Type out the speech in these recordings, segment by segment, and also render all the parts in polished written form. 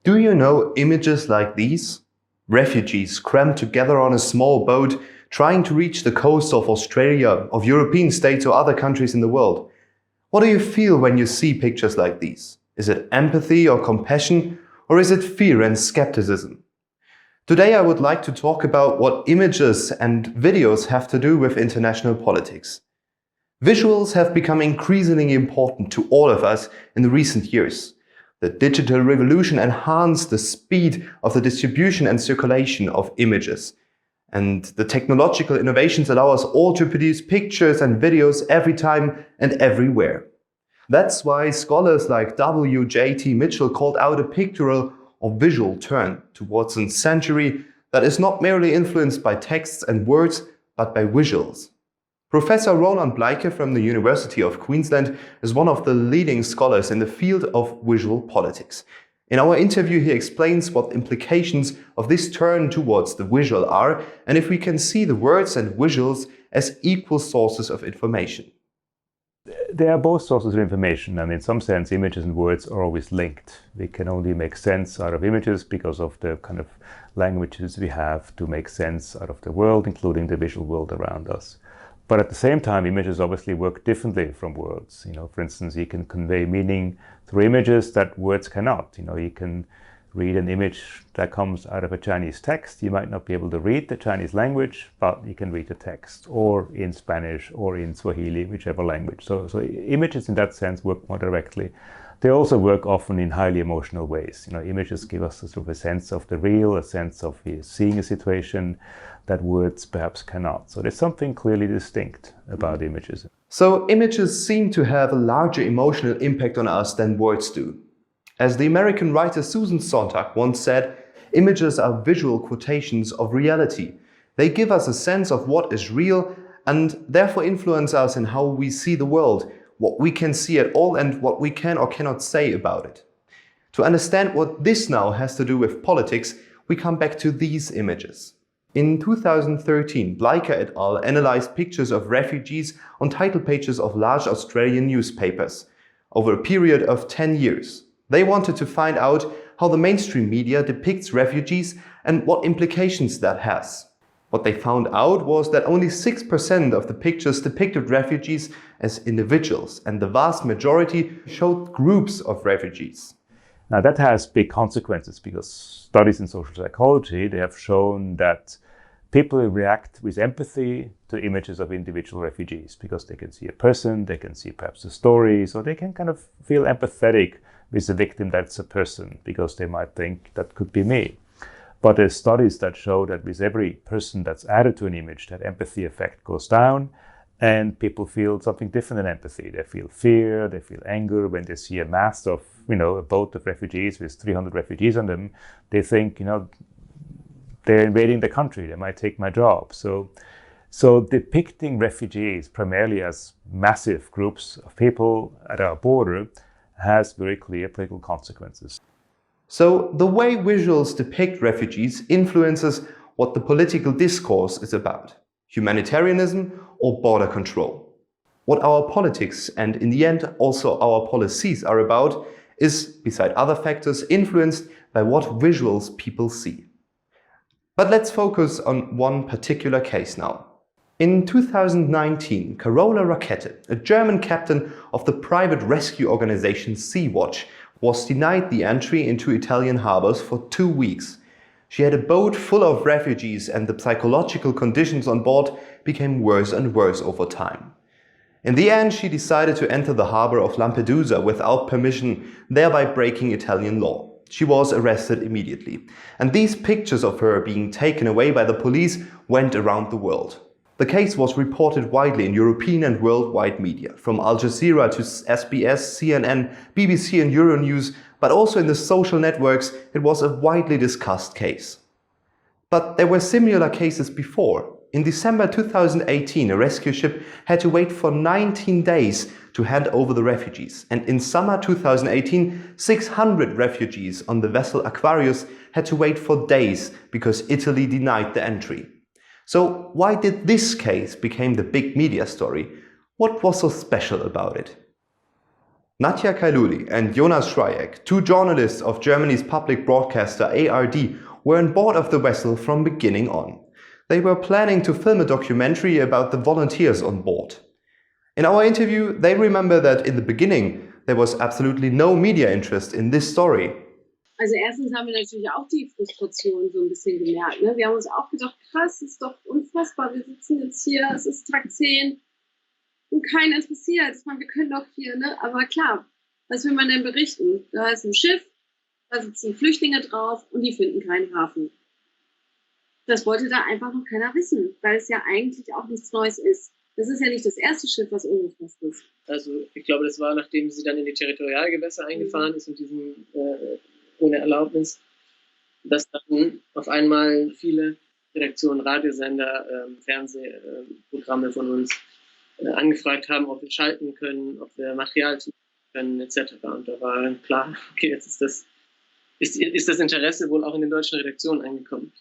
Do you know images like these? Refugees crammed together on a small boat trying to reach the coast of Australia, of European states or other countries in the world. What do you feel when you see pictures like these? Is it empathy or compassion, or is it fear and skepticism? Today I would like to talk about what images and videos have to do with international politics. Visuals have become increasingly important to all of us in the recent years. The digital revolution enhanced the speed of the distribution and circulation of images. And the technological innovations allow us all to produce pictures and videos every time and everywhere. That's why scholars like W.J.T. Mitchell called out a pictorial or visual turn towards a century that is not merely influenced by texts and words, but by visuals. Professor Roland Bleiker from the University of Queensland is one of the leading scholars in the field of visual politics. In our interview, he explains what implications of this turn towards the visual are and if we can see the words and visuals as equal sources of information. They are both sources of information, and in some sense images and words are always linked. We can only make sense out of images because of the kind of languages we have to make sense out of the world, including the visual world around us. But at the same time, images obviously work differently from words. For instance, you can convey meaning through images that words cannot. You can read an image that comes out of a Chinese text. You might not be able to read the Chinese language, but you can read the text, or in Spanish, or in Swahili, whichever language. So images in that sense work more directly. They also work often in highly emotional ways. Images give us a sort of a sense of the real, a sense of seeing a situation that words perhaps cannot. So there's something clearly distinct about images. So images seem to have a larger emotional impact on us than words do. As the American writer Susan Sontag once said, images are visual quotations of reality. They give us a sense of what is real and therefore influence us in how we see the world, what we can see at all and what we can or cannot say about it. To understand what this now has to do with politics, we come back to these images. In 2013, Bleiker et al. Analyzed pictures of refugees on title pages of large Australian newspapers over a period of 10 years. They wanted to find out how the mainstream media depicts refugees and what implications that has. What they found out was that only 6% of the pictures depicted refugees as individuals, and the vast majority showed groups of refugees. Now that has big consequences because studies in social psychology, they have shown that people react with empathy to images of individual refugees because they can see a person, they can see perhaps a story, so they can kind of feel empathetic with the victim that's a person because they might think that could be me. But there's studies that show that with every person that's added to an image, that empathy effect goes down and people feel something different than empathy. They feel fear, they feel anger. When they see a mass of, a boat of refugees with 300 refugees on them, they think, they're invading the country, they might take my job. So depicting refugees primarily as massive groups of people at our border has very clear political consequences. So the way visuals depict refugees influences what the political discourse is about: humanitarianism or border control. What our politics and in the end also our policies are about is, beside other factors, influenced by what visuals people see. But let's focus on one particular case now. In 2019, Carola Rackete, a German captain of the private rescue organization Sea-Watch, was denied the entry into Italian harbors for 2 weeks. She had a boat full of refugees and the psychological conditions on board became worse and worse over time. In the end, she decided to enter the harbor of Lampedusa without permission, thereby breaking Italian law. She was arrested immediately, and these pictures of her being taken away by the police went around the world. The case was reported widely in European and worldwide media, from Al Jazeera to SBS, CNN, BBC and Euronews, but also in the social networks it was a widely discussed case. But there were similar cases before. In December 2018, a rescue ship had to wait for 19 days to hand over the refugees, and in summer 2018, 600 refugees on the vessel Aquarius had to wait for days because Italy denied the entry. So why did this case become the big media story? What was so special about it? Nadia Kailouli and Jonas Schreijäg, two journalists of Germany's public broadcaster ARD, were on board of the vessel from beginning on. They were planning to film a documentary about the volunteers on board. In our interview, they remember that in the beginning there was absolutely no media interest in this story. Also erstens haben wir natürlich auch die Frustration so ein bisschen gemerkt. Ne? Wir haben uns auch gedacht, krass, ist doch unfassbar, wir sitzen jetzt hier, es ist Tag 10 und keinen interessiert. Ich meine, wir können doch hier, ne? Aber klar, was will man denn berichten? Da ist ein Schiff, da sitzen Flüchtlinge drauf und die finden keinen Hafen. Das wollte da einfach noch keiner wissen, weil es ja eigentlich auch nichts Neues ist. Das ist ja nicht das erste Schiff, was umgefasst ist. Also ich glaube, das war, nachdem sie dann in die Territorialgewässer eingefahren ist und diesen ohne Erlaubnis, dass dann auf einmal viele Redaktionen, Radiosender, Fernsehprogramme von uns angefragt haben, ob wir schalten können, ob wir Material zufügen können, etc. Und da war dann klar, okay, jetzt ist das Interesse wohl auch in den deutschen Redaktionen angekommen.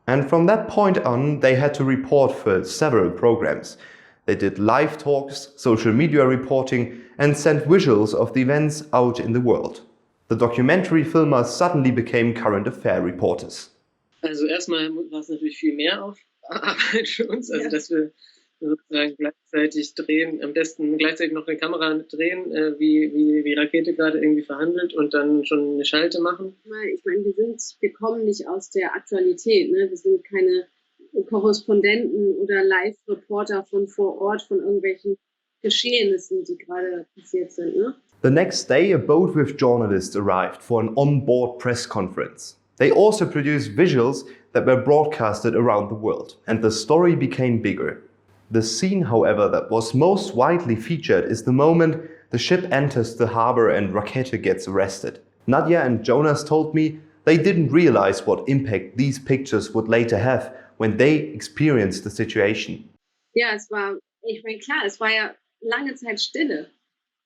And from that point on, they had to report for several programs. They did live talks, social media reporting, and sent visuals of the events out in the world. The documentary filmers suddenly became current affair reporters. Also erstmal war es natürlich viel mehr Arbeit für uns, also dass wir sozusagen gleichzeitig drehen, am besten gleichzeitig noch eine Kamera drehen, wie Rakete gerade irgendwie verhandelt und dann schon eine Schalte machen. Ich meine, wir kommen nicht aus der Aktualität, ne? Wir sind keine Korrespondenten oder Live-Reporter von vor Ort, von irgendwelchen Geschehnissen, die gerade passiert sind, ne? The next day, a boat with journalists arrived for an on-board press conference. They also produced visuals that were broadcasted around the world, and the story became bigger. The scene, however, that was most widely featured is the moment the ship enters the harbor and Rackete gets arrested. Nadia and Jonas told me they didn't realize what impact these pictures would later have when they experienced the situation. Ja, es war ja lange Zeit Stille.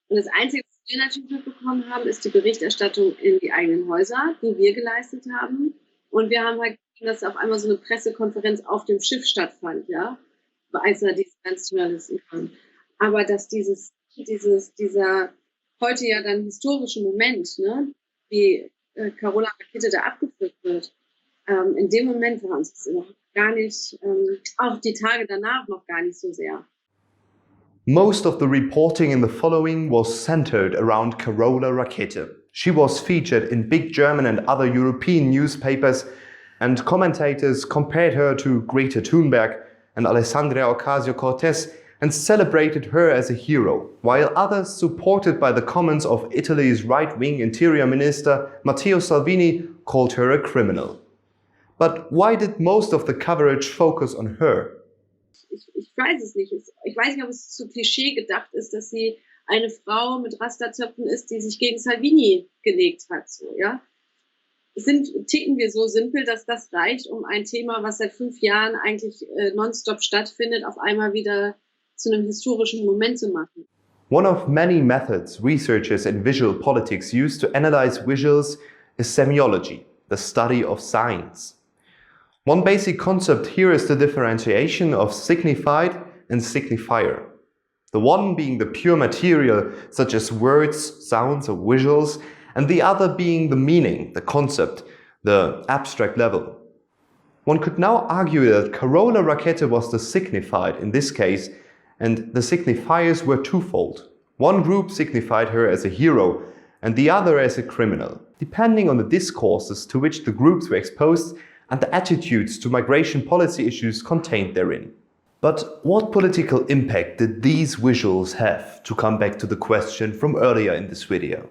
Und das Einzige, was wir natürlich mitbekommen haben, ist die Berichterstattung in die eigenen Häuser, die wir geleistet haben. Und wir haben halt gesehen, dass auf einmal so eine Pressekonferenz auf dem Schiff stattfand, ja, als da diese ganzen Journalisten kamen. Aber dass dieser heute ja dann historische Moment, ne, wie Carola Rackete da abgeführt wird, in dem Moment war uns das noch gar nicht, auch die Tage danach noch gar nicht so sehr. Most of the reporting in the following was centered around Carola Rackete. She was featured in big German and other European newspapers, and commentators compared her to Greta Thunberg and Alessandria Ocasio-Cortez and celebrated her as a hero, while others, supported by the comments of Italy's right-wing Interior Minister Matteo Salvini, called her a criminal. But why did most of the coverage focus on her? Ich weiß es nicht. Ich weiß nicht, ob es zu Klischee gedacht ist, dass sie eine Frau mit Rasterzöpfen ist, die sich gegen Salvini gelegt hat. So, ja? Ticken wir so simpel, dass das reicht, um ein Thema, was seit 5 Jahren eigentlich nonstop stattfindet, auf einmal wieder zu einem historischen Moment zu machen. One of many methods researchers in visual politics use to analyze visuals is semiology, the study of signs. One basic concept here is the differentiation of signified and signifier. The one being the pure material, such as words, sounds, or visuals, and the other being the meaning, the concept, the abstract level. One could now argue that Carola Rackete was the signified in this case, and the signifiers were twofold. One group signified her as a hero, and the other as a criminal, depending on the discourses to which the groups were exposed and the attitudes to migration policy issues contained therein. But what political impact did these visuals have, to come back to the question from earlier in this video?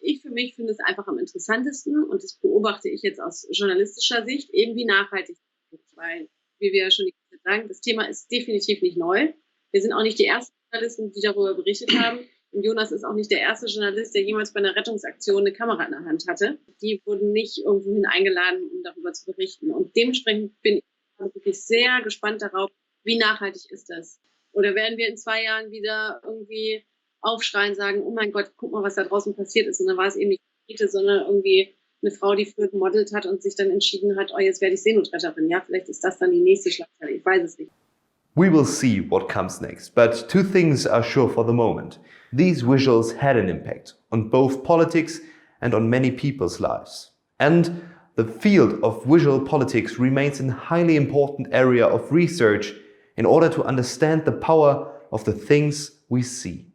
Ich für mich finde es einfach am interessantesten, und das beobachte ich jetzt aus journalistischer Sicht, eben wie nachhaltig es ist. Weil, wie wir ja schon die ganze Zeit sagen, das Thema ist definitiv nicht neu. Wir sind auch nicht die ersten Journalisten, die darüber berichtet haben. Und Jonas ist auch nicht der erste Journalist, der jemals bei einer Rettungsaktion eine Kamera in der Hand hatte. Die wurden nicht irgendwohin eingeladen, um darüber zu berichten. Und dementsprechend bin ich wirklich sehr gespannt darauf, wie nachhaltig ist das? Oder werden wir in 2 Jahren wieder irgendwie aufschreien, sagen, oh mein Gott, guck mal, was da draußen passiert ist. Und dann war es eben nicht Rakete, sondern irgendwie eine Frau, die früher gemodelt hat und sich dann entschieden hat, oh, jetzt werde ich Seenotretterin. Ja, vielleicht ist das dann die nächste Schlagzeile. Ich weiß es nicht. We will see what comes next, but 2 things are sure for the moment. these visuals had an impact on both politics and on many people's lives. And the field of visual politics remains a highly important area of research in order to understand the power of the things we see.